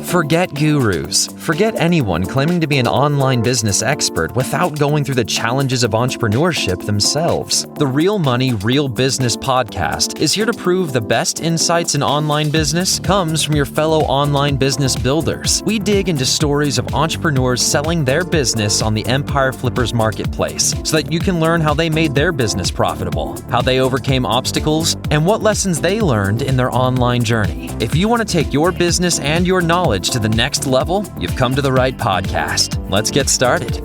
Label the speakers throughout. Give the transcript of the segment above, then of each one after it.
Speaker 1: Forget gurus. Forget anyone claiming to be an online business expert without going through the challenges of entrepreneurship themselves. The Real Money, Real Business podcast is here to prove the best insights in online business comes from your fellow online business builders. We dig into stories of entrepreneurs selling their business on the Empire Flippers marketplace so that you can learn how they made their business profitable, how they overcame obstacles, and what lessons they learned in their online journey. If you want to take your business and your knowledge to the next level, you've come to the right podcast. Let's get started.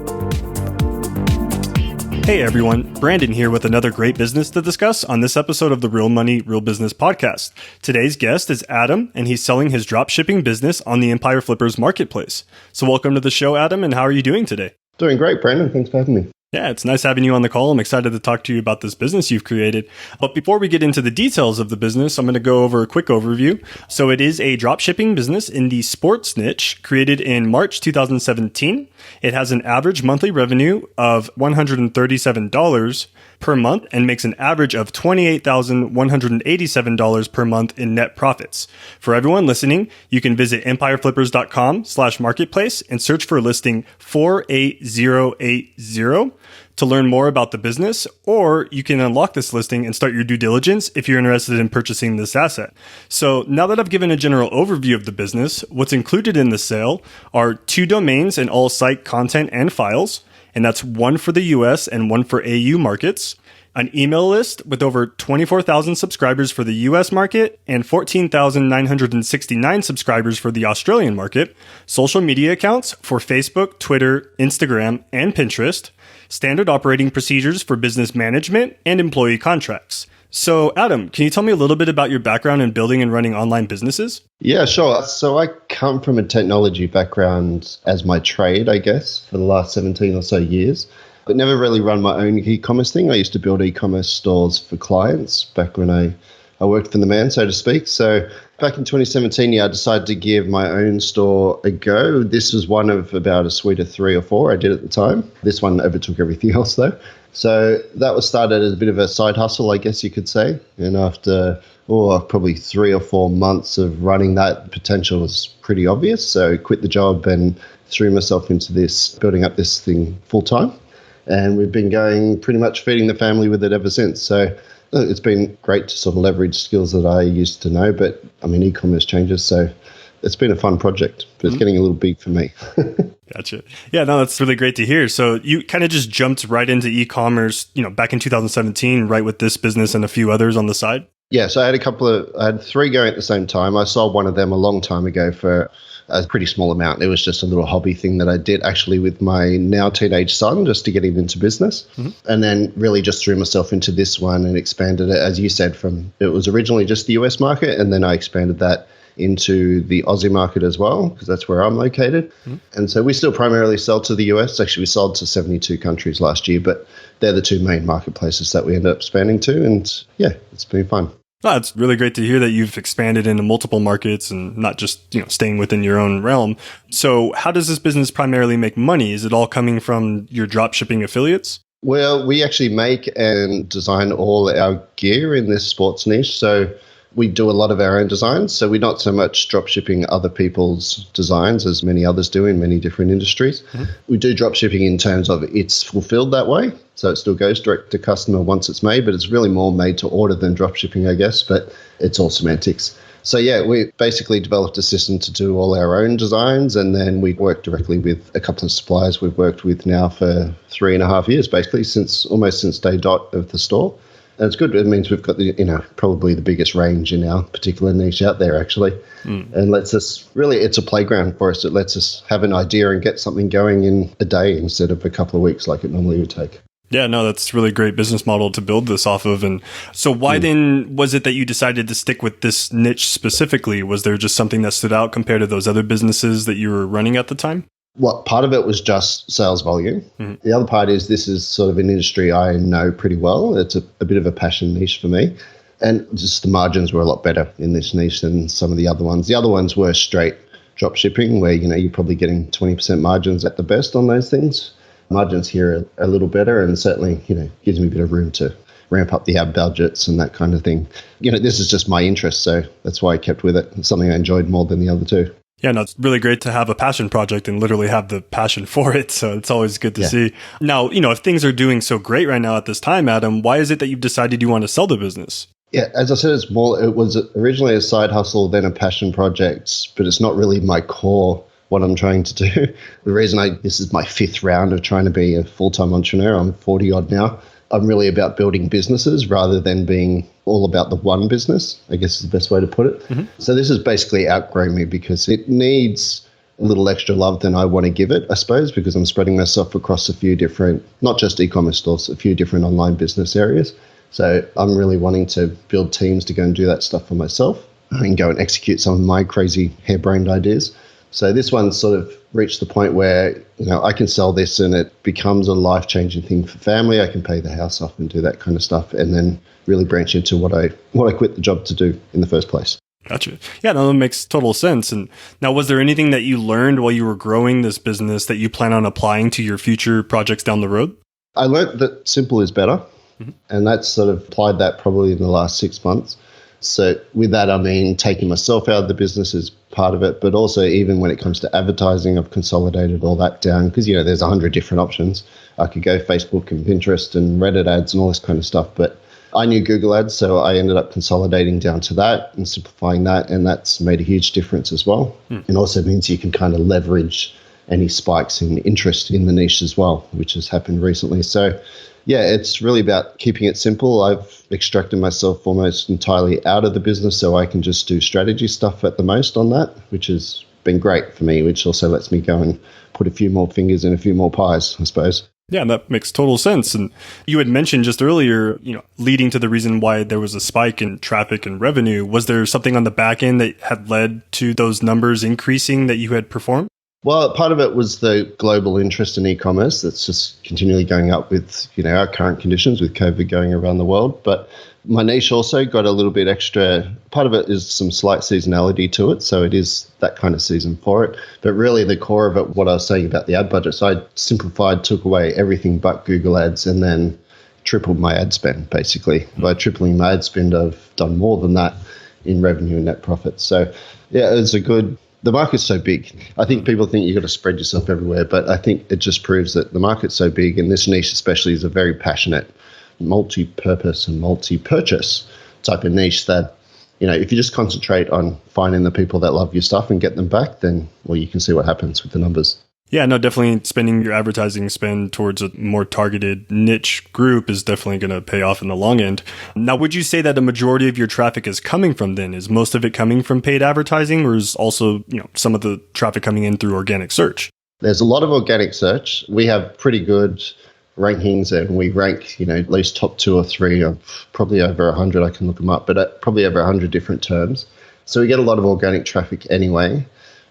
Speaker 2: Hey everyone, Branden here with another great business to discuss on this episode of the Real Money, Real Business podcast. Today's guest is Adam, and he's selling his dropshipping business on the Empire Flippers marketplace. So welcome to the show, Adam, and how are you doing today?
Speaker 3: Doing great, Branden. Thanks for having me.
Speaker 2: Yeah, it's nice having you on the call. I'm excited to talk to you about this business you've created. But before we get into the details of the business, I'm going to go over a quick overview. So it is a dropshipping business in the sports niche created in March 2017. It has an average monthly revenue of $137 per month and makes an average of $28,187 per month in net profits. For everyone listening, you can visit empireflippers.com/marketplace and search for listing 48080 to learn more about the business, or you can unlock this listing and start your due diligence if you're interested in purchasing this asset. So now that I've given a general overview of the business, what's included in the sale are 2 domains and all site content and files, and that's one for the US and one for AU markets, an email list with over 24,000 subscribers for the US market and 14,969 subscribers for the Australian market, social media accounts for Facebook, Twitter, Instagram, and Pinterest, standard operating procedures for business management, and employee contracts. So, Adam, can you tell me a little bit about your background in building and running online businesses?
Speaker 3: Yeah, sure. So I come from a technology background as my trade, I guess, for the last 17 or so years, but never really run my own e-commerce thing. I used to build e-commerce stores for clients back when I worked for the man, so to speak. So back in 2017, I decided to give my own store a go. This was one of about a suite of 3 or 4 I did at the time. This one overtook everything else, though. So that was started as a bit of a side hustle, I guess you could say. And after probably 3 or 4 months of running that, potential was pretty obvious. So I quit the job and threw myself into this, building up this thing full time. And we've been going pretty much feeding the family with it ever since. So it's been great to sort of leverage skills that I used to know, but I mean, e-commerce changes. So it's been a fun project, but it's getting a little big for me.
Speaker 2: Gotcha. Yeah, no, that's really great to hear. So you kind of just jumped right into e-commerce, back in 2017, right, with this business and a few others on the side?
Speaker 3: Yeah, so I had 3 going at the same time. I sold one of them a long time ago for a pretty small amount. It was just a little hobby thing that I did actually with my now teenage son just to get him into business. And then really just threw myself into this one and expanded it, as you said, it was originally just the US market, and then I expanded that into the Aussie market as well, because that's where I'm located. And so we still primarily sell to the US. Actually, we sold to 72 countries last year, but they're the 2 main marketplaces that we end up expanding to. And yeah, it's been fun.
Speaker 2: Oh, it's really great to hear that you've expanded into multiple markets and not just, staying within your own realm. So how does this business primarily make money? Is it all coming from your dropshipping affiliates?
Speaker 3: Well, we actually make and design all our gear in this sports niche. So we do a lot of our own designs. So we're not so much dropshipping other people's designs as many others do in many different industries. We do dropshipping in terms of it's fulfilled that way. So it still goes direct to customer once it's made, but it's really more made to order than dropshipping, I guess, but it's all semantics. So yeah, we basically developed a system to do all our own designs, and then we work directly with a couple of suppliers we've worked with now for 3.5 years, basically, almost since day dot of the store. And it's good. It means we've got probably the biggest range in our particular niche out there, actually. And lets us it's a playground for us. It lets us have an idea and get something going in a day instead of a couple of weeks like it normally would take.
Speaker 2: Yeah, no, that's a really great business model to build this off of. And so why then was it that you decided to stick with this niche specifically? Was there just something that stood out compared to those other businesses that you were running at the time?
Speaker 3: Well, part of it was just sales volume. The other part is this is sort of an industry I know pretty well. It's a bit of a passion niche for me. And just the margins were a lot better in this niche than some of the other ones. The other ones were straight drop shipping where, you're probably getting 20% margins at the best on those things. Margins here are a little better and certainly, gives me a bit of room to ramp up the ad budgets and that kind of thing. This is just my interest, so that's why I kept with it. It's something I enjoyed more than the other two.
Speaker 2: Yeah, no, it's really great to have a passion project and literally have the passion for it. So it's always good to see. Now, if things are doing so great right now at this time, Adam, why is it that you've decided you want to sell the business?
Speaker 3: Yeah, as I said, it was originally a side hustle, then a passion project, but it's not really my core, what I'm trying to do. The reason this is my 5th round of trying to be a full-time entrepreneur. I'm 40 odd now. I'm really about building businesses rather than being all about the one business, I guess is the best way to put it. Mm-hmm. So this has basically outgrown me because it needs a little extra love than I want to give it, I suppose, because I'm spreading myself across a few different, not just e-commerce stores, a few different online business areas. So I'm really wanting to build teams to go and do that stuff for myself and go and execute some of my crazy harebrained ideas. So this one sort of reached the point where, I can sell this and it becomes a life-changing thing for family. I can pay the house off and do that kind of stuff and then really branch into what I quit the job to do in the first place.
Speaker 2: Gotcha. Yeah, no, that makes total sense. And now, was there anything that you learned while you were growing this business that you plan on applying to your future projects down the road?
Speaker 3: I learned that simple is better. Mm-hmm. And that's sort of applied that probably in the last 6 months. So with that, I mean, taking myself out of the business is part of it, but also even when it comes to advertising, I've consolidated all that down because, there's 100 different options. I could go Facebook and Pinterest and Reddit ads and all this kind of stuff, but I knew Google ads, so I ended up consolidating down to that and simplifying that, and that's made a huge difference as well. It also means you can kind of leverage any spikes in interest in the niche as well, which has happened recently. So yeah, it's really about keeping it simple. I've extracted myself almost entirely out of the business so I can just do strategy stuff at the most on that, which has been great for me, which also lets me go and put a few more fingers in a few more pies, I suppose.
Speaker 2: Yeah, that makes total sense. And you had mentioned just earlier, leading to the reason why there was a spike in traffic and revenue. Was there something on the back end that had led to those numbers increasing that you had performed?
Speaker 3: Well, part of it was the global interest in e-commerce that's just continually going up with, our current conditions with COVID going around the world. But my niche also got a little bit extra. Part of it is some slight seasonality to it. So it is that kind of season for it. But really the core of it, what I was saying about the ad budget, so I simplified, took away everything but Google ads and then tripled my ad spend, basically. By tripling my ad spend, I've done more than that in revenue and net profit. So yeah, it's the market's so big. I think people think you've got to spread yourself everywhere, but I think it just proves that the market's so big, and this niche especially is a very passionate, multi-purpose and multi-purchase type of niche that, if you just concentrate on finding the people that love your stuff and get them back, then, well, you can see what happens with the numbers.
Speaker 2: Yeah, no, definitely spending your advertising spend towards a more targeted niche group is definitely going to pay off in the long end. Now, would you say that a majority of your traffic is coming from then? Is most of it coming from paid advertising, or is also, some of the traffic coming in through organic search?
Speaker 3: There's a lot of organic search. We have pretty good rankings and we rank, at least top 2 or 3 of probably over 100. I can look them up, but probably over 100 different terms. So we get a lot of organic traffic anyway.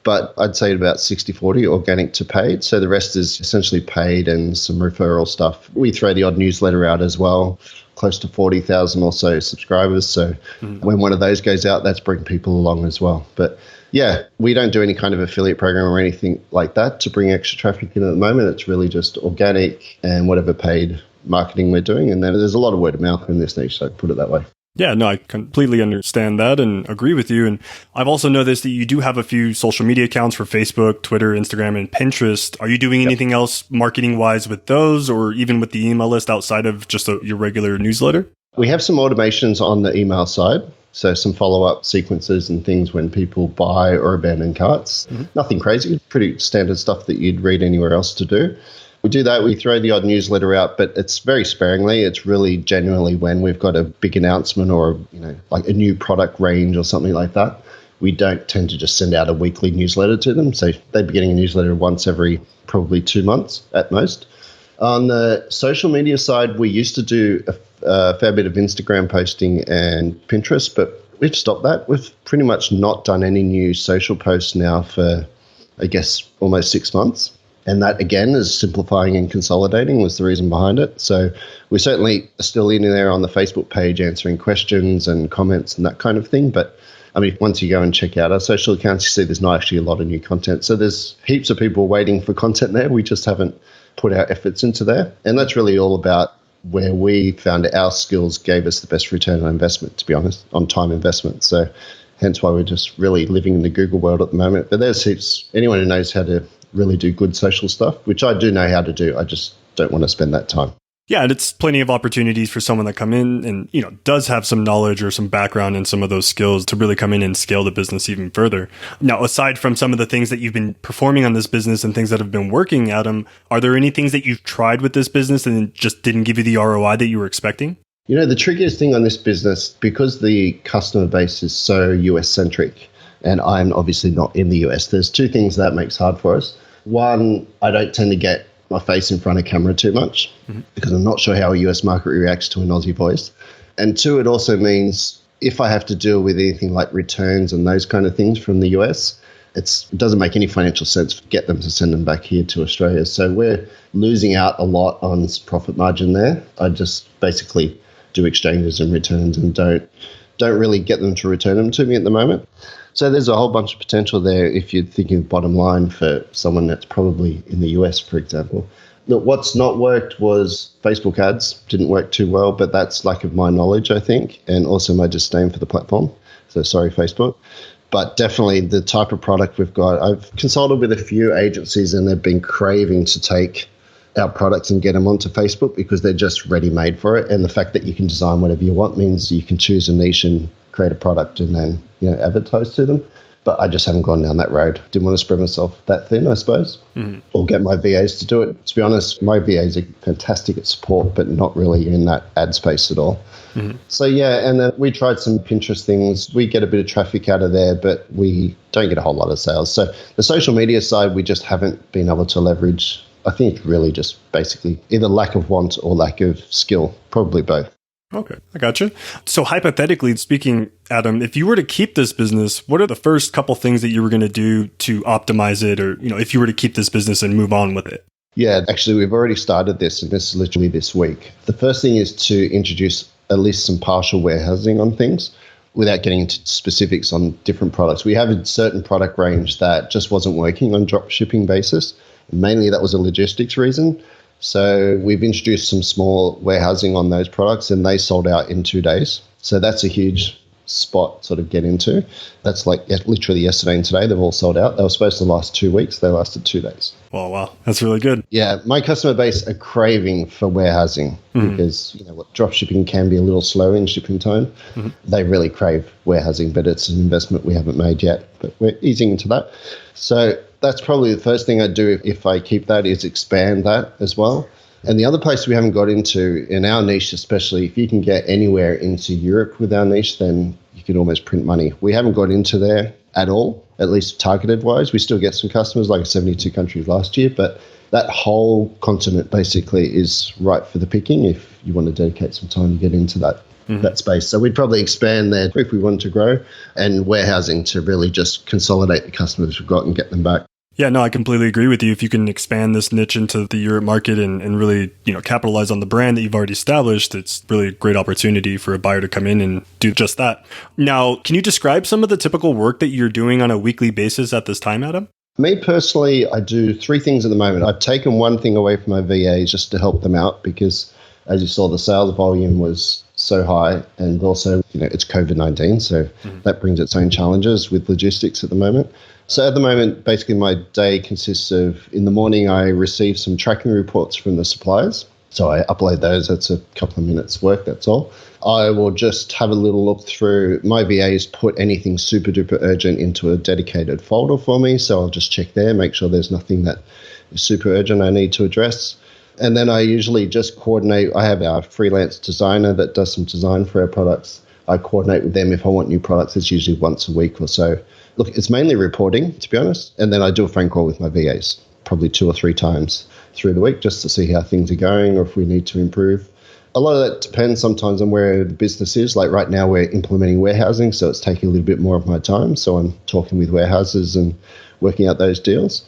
Speaker 3: But I'd say about 60-40 organic to paid. So the rest is essentially paid and some referral stuff. We throw the odd newsletter out as well, close to 40,000 or so subscribers. So when one of those goes out, that's bringing people along as well. But yeah, we don't do any kind of affiliate program or anything like that to bring extra traffic in at the moment. It's really just organic and whatever paid marketing we're doing. And then there's a lot of word of mouth in this niche, so put it that way.
Speaker 2: Yeah, no, I completely understand that and agree with you. And I've also noticed that you do have a few social media accounts for Facebook, Twitter, Instagram, and Pinterest. Are you doing anything else marketing-wise with those, or even with the email list outside of just your regular newsletter?
Speaker 3: We have some automations on the email side. So some follow-up sequences and things when people buy or abandon carts. Nothing crazy, pretty standard stuff that you'd read anywhere else to do. We do that. We throw the odd newsletter out, but it's very sparingly. It's really genuinely when we've got a big announcement or, like a new product range or something like that. We don't tend to just send out a weekly newsletter to them. So they'd be getting a newsletter once every probably 2 months at most. On the social media side, we used to do a fair bit of Instagram posting and Pinterest, but we've stopped that. We've pretty much not done any new social posts now for, I guess, almost 6 months. And that, again, is simplifying and consolidating was the reason behind it. So we certainly are still in there on the Facebook page answering questions and comments and that kind of thing. But, I mean, once you go and check out our social accounts, you see there's not actually a lot of new content. So there's heaps of people waiting for content there. We just haven't put our efforts into there. And that's really all about where we found our skills gave us the best return on investment, to be honest, on time investment. So hence why we're just really living in the Google world at the moment. But there's anyone who knows how to really do good social stuff, which I do know how to do. I just don't want to spend that time.
Speaker 2: Yeah, and it's plenty of opportunities for someone that come in and, does have some knowledge or some background in some of those skills to really come in and scale the business even further. Now, aside from some of the things that you've been performing on this business and things that have been working, Adam, are there any things that you've tried with this business and it just didn't give you the ROI that you were expecting?
Speaker 3: The trickiest thing on this business, because the customer base is so US centric, and I'm obviously not in the US, there's two things that makes hard for us. One, I don't tend to get my face in front of camera too much because I'm not sure how a US market reacts to an Aussie voice. And two, it also means if I have to deal with anything like returns and those kind of things from the US, it doesn't make any financial sense to get them to send them back here to Australia. So we're losing out a lot on profit margin there. I just basically do exchanges and returns and don't really get them to return them to me at the moment. So there's a whole bunch of potential there if you're thinking bottom line for someone that's probably in the US, for example. Look, what's not worked was Facebook ads. Didn't work too well, but that's lack of my knowledge, I think, and also my disdain for the platform. So sorry, Facebook. But definitely the type of product we've got. I've consulted with a few agencies and they've been craving to take our products and get them onto Facebook because they're just ready-made for it. And the fact that you can design whatever you want means you can choose a niche and create a product and then advertise to them. But I just haven't gone down that road. Didn't want to spread myself that thin, I suppose, or get my VAs to do it. To be honest, my VAs are fantastic at support, but not really in that ad space at all. So yeah, and then we tried some Pinterest things. We get a bit of traffic out of there, but we don't get a whole lot of sales. So the social media side, we just haven't been able to leverage. I think it's really just basically either lack of want or lack of skill, probably both.
Speaker 2: Okay, I gotcha. So hypothetically speaking, Adam, if you were to keep this business, what are the first couple things that you were going to do to optimize it, or if you were to keep this business and move on with it?
Speaker 3: Yeah, actually, we've already started this, and this is literally this week. The first thing is to introduce at least some partial warehousing on things without getting into specifics on different products. We have a certain product range that just wasn't working on dropshipping basis. Mainly that was a logistics reason. So we've introduced some small warehousing on those products and they sold out in 2 days. So that's a huge spot sort of get into. That's like literally yesterday and today, they've all sold out. They were supposed to last 2 weeks. They lasted 2 days.
Speaker 2: Oh, wow. That's really good.
Speaker 3: Yeah. My customer base are craving for warehousing because, what dropshipping can be a little slow in shipping time. They really crave warehousing, but it's an investment we haven't made yet, but we're easing into that. So that's probably the first thing I'd do if I keep that is expand that as well. And the other place we haven't got into, in our niche especially, if you can get anywhere into Europe with our niche, then you can almost print money. We haven't got into there at all, at least targeted wise. We still get some customers, like 72 countries last year, but that whole continent basically is ripe for the picking if you want to dedicate some time to get into that space. So we'd probably expand there if we wanted to grow, and warehousing to really just consolidate the customers we've got and get them back.
Speaker 2: Yeah, no, I completely agree with you. If you can expand this niche into the Europe market and really, capitalize on the brand that you've already established, it's really a great opportunity for a buyer to come in and do just that. Now, can you describe some of the typical work that you're doing on a weekly basis at this time, Adam?
Speaker 3: Me personally, I do 3 things at the moment. I've taken one thing away from my VAs just to help them out because, as you saw, the sales volume was so high, and also, it's COVID-19, so that brings its own challenges with logistics at the moment. So at the moment, basically my day consists of, in the morning, I receive some tracking reports from the suppliers. So I upload those. That's a couple of minutes work, that's all. I will just have a little look through. My VAs put anything super duper urgent into a dedicated folder for me. So I'll just check there, make sure there's nothing that is super urgent I need to address. And then I usually just coordinate. I have our freelance designer that does some design for our products. I coordinate with them if I want new products. It's usually once a week or so. Look, it's mainly reporting, to be honest. And then I do a phone call with my VAs, probably 2 or 3 times through the week, just to see how things are going or if we need to improve. A lot of that depends sometimes on where the business is. Like right now, we're implementing warehousing, so it's taking a little bit more of my time. So I'm talking with warehouses and working out those deals.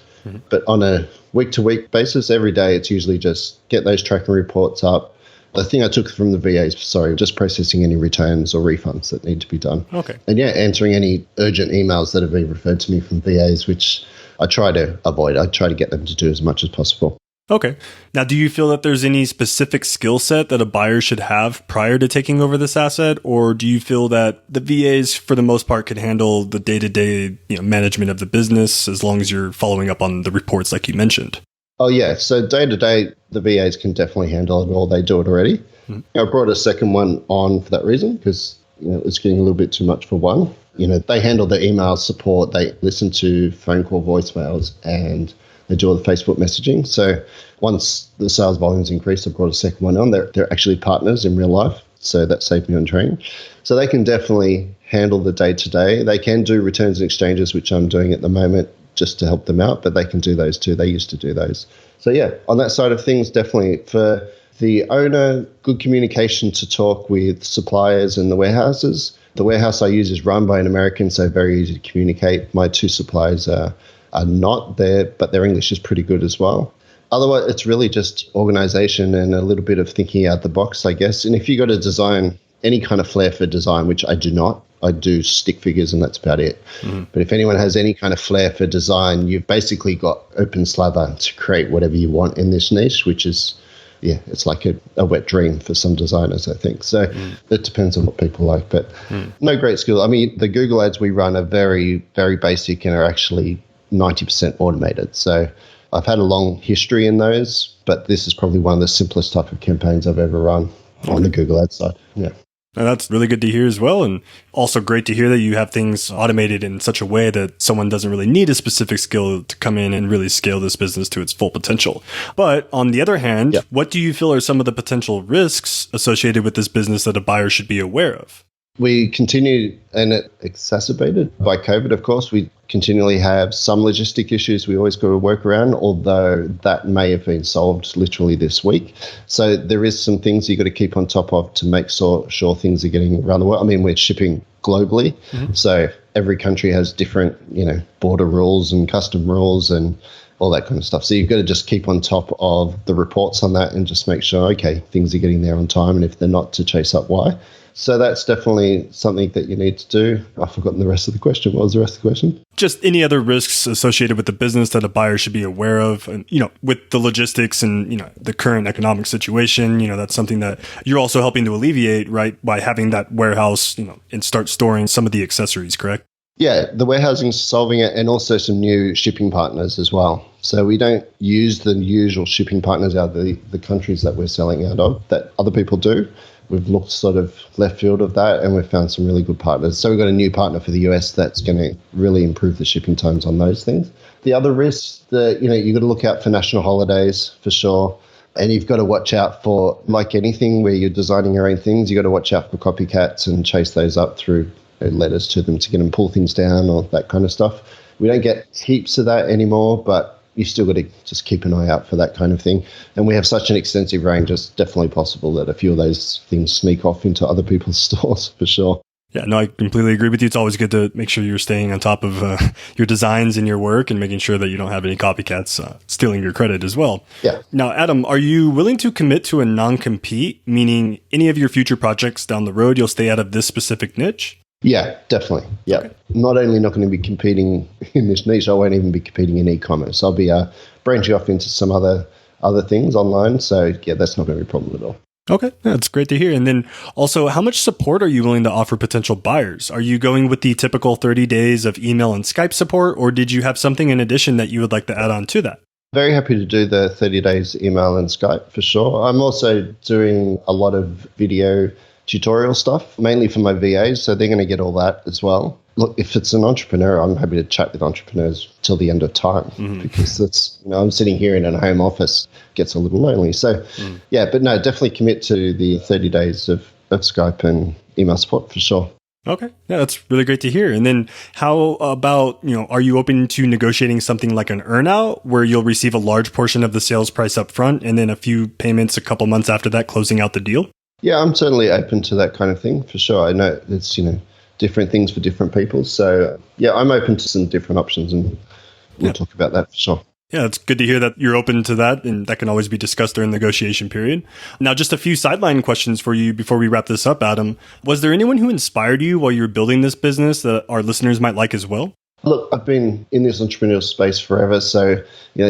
Speaker 3: But on a week-to-week basis, every day, it's usually just get those tracking reports up. The thing I took from the VAs, just processing any returns or refunds that need to be done.
Speaker 2: Okay.
Speaker 3: And answering any urgent emails that have been referred to me from VAs, which I try to avoid. I try to get them to do as much as possible.
Speaker 2: Okay. Now, do you feel that there's any specific skill set that a buyer should have prior to taking over this asset? Or do you feel that the VAs, for the most part, could handle the day-to-day management of the business as long as you're following up on the reports like you mentioned?
Speaker 3: Oh, yeah. So day to day, the VAs can definitely handle it all. They do it already. I brought a second one on for that reason because it's getting a little bit too much for one. They handle the email support. They listen to phone call voicemails and they do all the Facebook messaging. So once the sales volumes increase, I brought a second one on. They're actually partners in real life. So that saved me on training. So they can definitely handle the day-to-day. They can do returns and exchanges, which I'm doing at the moment just to help them out, but they can do those too. They used to do those. So yeah, on that side of things, definitely for the owner, good communication to talk with suppliers and the warehouses. The warehouse I use is run by an American, so very easy to communicate. My two suppliers are not there, but their English is pretty good as well. Otherwise, it's really just organization and a little bit of thinking out the box, I guess. And if you got to design any kind of flair for design, which I do not, I do stick figures and that's about it. But if anyone has any kind of flair for design, you've basically got open slather to create whatever you want in this niche, which is, it's like a wet dream for some designers, I think. So it depends on what people like, but no great skill. I mean, the Google ads we run are very, very basic and are actually 90% automated. So I've had a long history in those, but this is probably one of the simplest type of campaigns I've ever run on the Google ads side. Yeah.
Speaker 2: And that's really good to hear as well. And also great to hear that you have things automated in such a way that someone doesn't really need a specific skill to come in and really scale this business to its full potential. But on the other hand, what do you feel are some of the potential risks associated with this business that a buyer should be aware of?
Speaker 3: We continue, and it exacerbated by COVID, of course. We continually have some logistic issues we always got to work around, although that may have been solved literally this week. So there is some things you got to keep on top of to make sure things are getting around the world. I mean, we're shipping globally, so every country has different, border rules and custom rules and all that kind of stuff. So you've got to just keep on top of the reports on that and just make sure, okay, things are getting there on time, and if they're not, to chase up why. So that's definitely something that you need to do. I've forgotten the rest of the question. What was the rest of the question?
Speaker 2: Just any other risks associated with the business that a buyer should be aware of, and with the logistics and the current economic situation. That's something that you're also helping to alleviate, right, by having that warehouse, and start storing some of the accessories. Correct?
Speaker 3: Yeah, the warehousing is solving it, and also some new shipping partners as well. So we don't use the usual shipping partners out of the countries that we're selling out of that other people do. We've looked sort of left field of that, and we've found some really good partners. So we've got a new partner for the US that's going to really improve the shipping times on those things. The other risks that, you've got to look out for national holidays for sure. And you've got to watch out for, like anything where you're designing your own things, you've got to watch out for copycats and chase those up through letters to them to get them pull things down or that kind of stuff. We don't get heaps of that anymore, but you still got to just keep an eye out for that kind of thing. And we have such an extensive range, it's definitely possible that a few of those things sneak off into other people's stores for sure.
Speaker 2: Yeah, no, I completely agree with you. It's always good to make sure you're staying on top of your designs and your work and making sure that you don't have any copycats stealing your credit as well.
Speaker 3: Yeah.
Speaker 2: Now, Adam, are you willing to commit to a non-compete, meaning any of your future projects down the road, you'll stay out of this specific niche?
Speaker 3: Yeah, definitely. Yeah. Okay. Not only not going to be competing in this niche, I won't even be competing in e-commerce. I'll be branching off into some other things online. So yeah, that's not going to be a problem at all.
Speaker 2: Okay, that's great to hear. And then also, how much support are you willing to offer potential buyers? Are you going with the typical 30 days of email and Skype support, or did you have something in addition that you would like to add on to that?
Speaker 3: Very happy to do the 30 days email and Skype for sure. I'm also doing a lot of video tutorial stuff, mainly for my VAs, so they're going to get all that as well. Look, if it's an entrepreneur, I'm happy to chat with entrepreneurs till the end of time because that's, I'm sitting here in a home office, gets a little lonely. So yeah, but no, definitely commit to the 30 days of Skype and email support for sure.
Speaker 2: Okay. Yeah, that's really great to hear. And then how about, are you open to negotiating something like an earnout where you'll receive a large portion of the sales price up front and then a few payments a couple months after that, closing out the deal?
Speaker 3: Yeah, I'm certainly open to that kind of thing for sure. I know it's, different things for different people. So yeah, I'm open to some different options and we'll talk about that for sure.
Speaker 2: Yeah, it's good to hear that you're open to that, and that can always be discussed during the negotiation period. Now, just a few sideline questions for you before we wrap this up, Adam. Was there anyone who inspired you while you were building this business that our listeners might like as well?
Speaker 3: Look, I've been in this entrepreneurial space forever. So,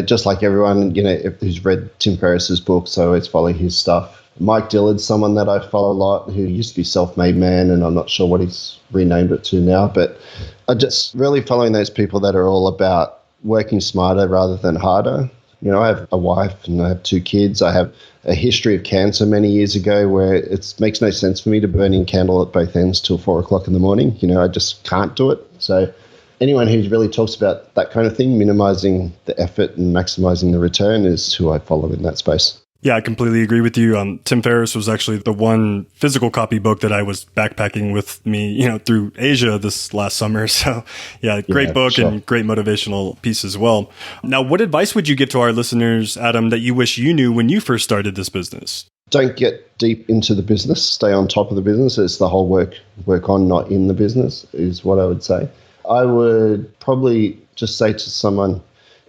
Speaker 3: just like everyone, who's read Tim Ferriss's books, I always follow his stuff. Mike Dillard's someone that I follow a lot, who used to be Self-Made Man, and I'm not sure what he's renamed it to now. But I'm just really following those people that are all about working smarter rather than harder. I have a wife and I have 2 kids. I have a history of cancer many years ago where it makes no sense for me to burn in candle at both ends till 4 o'clock in the morning. I just can't do it. So anyone who really talks about that kind of thing, minimizing the effort and maximizing the return, is who I follow in that space.
Speaker 2: Yeah, I completely agree with you. Tim Ferriss was actually the one physical copy book that I was backpacking with me, through Asia this last summer. So yeah, great book sure. And great motivational piece as well. Now, what advice would you give to our listeners, Adam, that you wish you knew when you first started this business?
Speaker 3: Don't get deep into the business. Stay on top of the business. It's the whole work on, not in the business, is what I would say. I would probably just say to someone,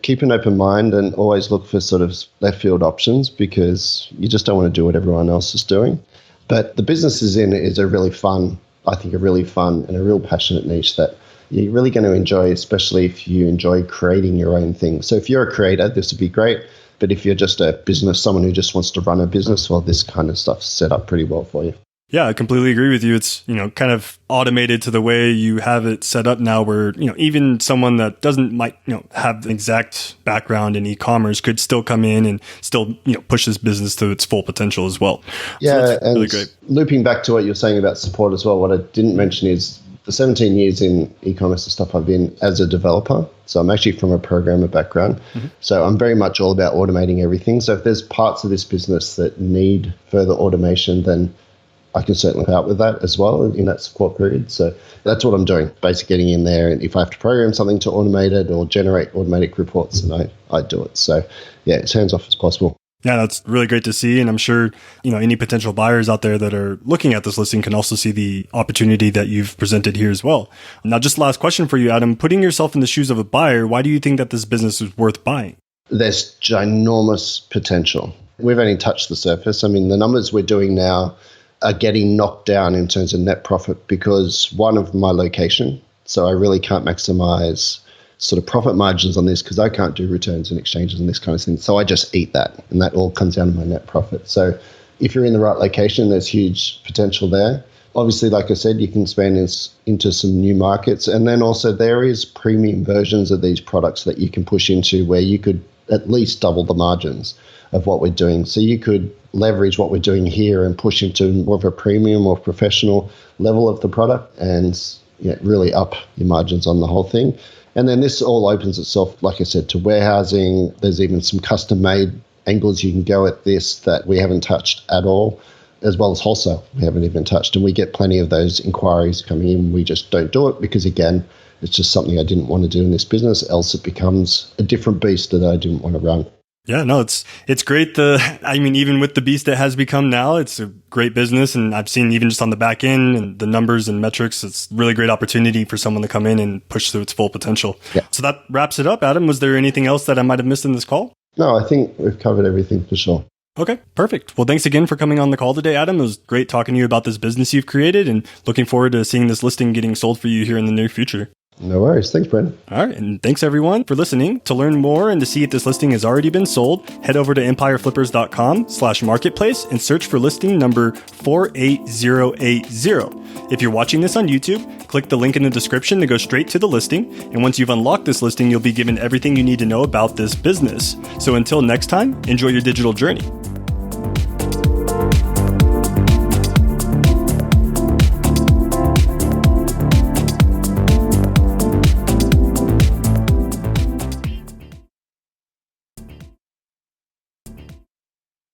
Speaker 3: keep an open mind and always look for sort of left field options, because you just don't want to do what everyone else is doing. But the business is a really fun and a real passionate niche that you're really going to enjoy, especially if you enjoy creating your own thing. So if you're a creator, this would be great. But if you're just a business, someone who just wants to run a business, well, this kind of stuff's set up pretty well for you.
Speaker 2: Yeah, I completely agree with you. It's, kind of automated to the way you have it set up now where, even someone that might have an exact background in e-commerce could still come in and still, push this business to its full potential as well.
Speaker 3: Yeah,
Speaker 2: so that's
Speaker 3: and
Speaker 2: really great.
Speaker 3: Looping back to what you're saying about support as well, what I didn't mention is the 17 years in e-commerce and stuff I've been as a developer. So I'm actually from a programmer background. Mm-hmm. So I'm very much all about automating everything. So if there's parts of this business that need further automation, then I can certainly help with that as well in that support period. So that's what I'm doing, basically getting in there. And if I have to program something to automate it or generate automatic reports, then I do it. So yeah, it's hands off as possible.
Speaker 2: Yeah, that's really great to see. And I'm sure, any potential buyers out there that are looking at this listing can also see the opportunity that you've presented here as well. Now, just last question for you, Adam. Putting yourself in the shoes of a buyer, why do you think that this business is worth buying?
Speaker 3: There's ginormous potential. We've only touched the surface. I mean, the numbers we're doing now are getting knocked down in terms of net profit because one of my location. So I really can't maximize sort of profit margins on this because I can't do returns and exchanges and this kind of thing. So I just eat that, and that all comes down to my net profit. So if you're in the right location, there's huge potential there. Obviously, like I said, you can expand into some new markets. And then also there is premium versions of these products that you can push into where you could at least double the margins of what we're doing. So you could leverage what we're doing here and push into more of a premium or professional level of the product and really up your margins on the whole thing. And then this all opens itself, like I said, to warehousing. There's even some custom-made angles you can go at this that we haven't touched at all, as well as wholesale we haven't even touched. And we get plenty of those inquiries coming in. We just don't do it because, again, it's just something I didn't want to do in this business, else it becomes a different beast that I didn't want to run.
Speaker 2: Yeah, no, it's great. Even with the beast it has become now, it's a great business. And I've seen even just on the back end and the numbers and metrics, it's really great opportunity for someone to come in and push through its full potential. Yeah. So that wraps it up. Adam, was there anything else that I might have missed in this call?
Speaker 3: No, I think we've covered everything for sure.
Speaker 2: Okay, perfect. Well, thanks again for coming on the call today, Adam. It was great talking to you about this business you've created and looking forward to seeing this listing getting sold for you here in the near future.
Speaker 3: No worries. Thanks, Branden.
Speaker 2: All right. And thanks, everyone, for listening. To learn more and to see if this listing has already been sold, head over to empireflippers.com/marketplace and search for listing number 48080. If you're watching this on YouTube, click the link in the description to go straight to the listing. And once you've unlocked this listing, you'll be given everything you need to know about this business. So until next time, enjoy your digital journey.